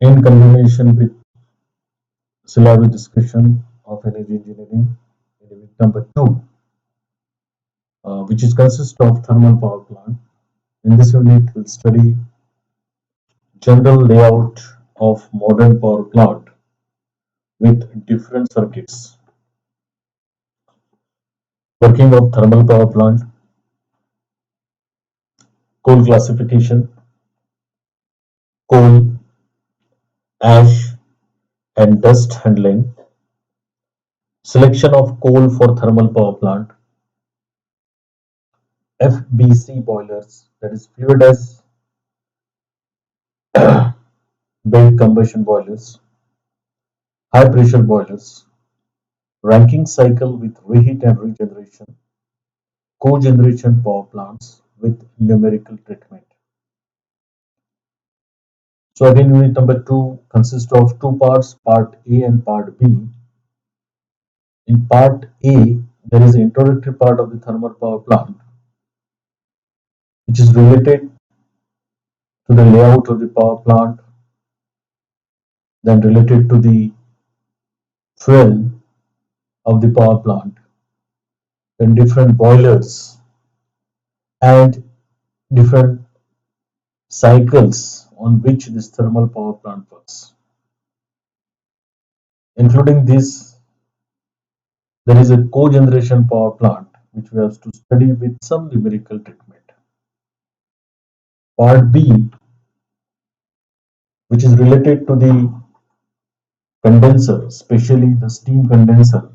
In combination with syllabus discussion of energy engineering, in unit number 2, which is consists of thermal power plant. In this unit, we'll study general layout of modern power plant with different circuits, working of thermal power plant, coal classification, coal, ash, and dust handling, selection of coal for thermal power plant, FBC boilers, that is fluidized bed combustion boilers, high pressure boilers, Rankine cycle with reheat and regeneration, cogeneration power plants with numerical treatment. So again, unit number 2 consists of two parts, part A and part B. In part A, there is an introductory part of the thermal power plant, which is related to the layout of the power plant, then related to the fuel of the power plant, then different boilers and different cycles on which this thermal power plant works. Including this, there is a cogeneration power plant which we have to study with some numerical treatment. Part B, which is related to the condenser, especially the steam condenser.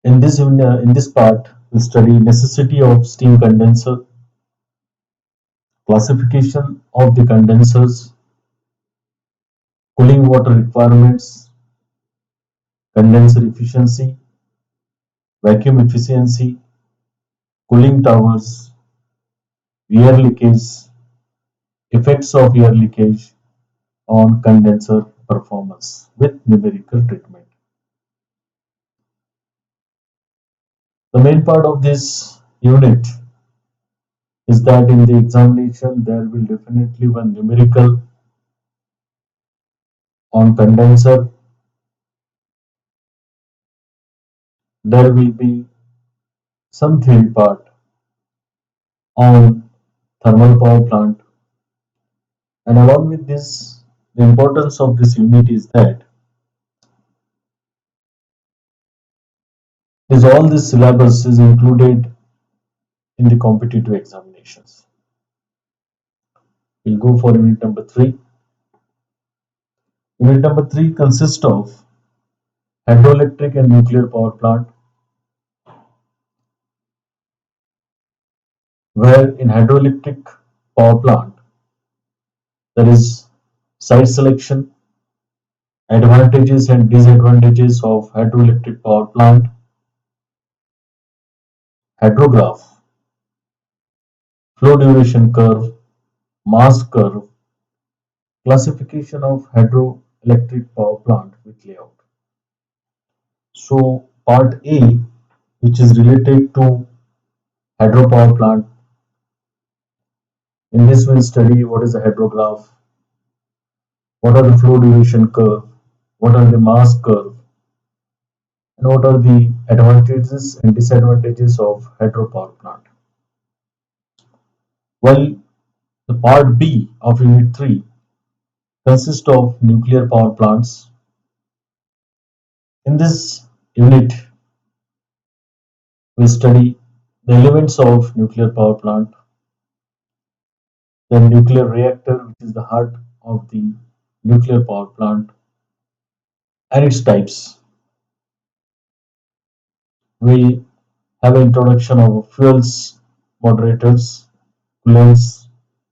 In this part, we study necessity of steam condenser, classification of the condensers, cooling water requirements, condenser efficiency, vacuum efficiency, cooling towers, air leakage, effects of air leakage on condenser performance with numerical treatment. The main part of this unit is that in the examination there will definitely one numerical on condenser. There will be some theory part on thermal power plant, and along with this, the importance of this unit is that is all this syllabus is included in the competitive examinations. We'll go for unit number 3. Unit number 3 consists of hydroelectric and nuclear power plant, where in hydroelectric power plant there is site selection, advantages and disadvantages of hydroelectric power plant, hydrograph, flow duration curve, mass curve, classification of hydroelectric power plant with layout. So part A, which is related to hydropower plant, in this we'll study what is the hydrograph, what are the flow duration curve, what are the mass curve, and what are the advantages and disadvantages of hydropower plant. While the part B of unit 3 consists of nuclear power plants. In this unit, we study the elements of nuclear power plant, the nuclear reactor, which is the heart of the nuclear power plant, and its types. We have an introduction of fuels, moderators, coolants,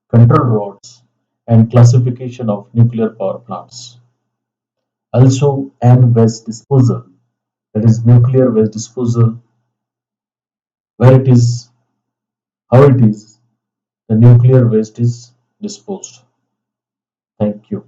control rods, and classification of nuclear power plants. Also, N waste disposal, that is nuclear waste disposal, where it is, how it is, the nuclear waste is disposed. Thank you.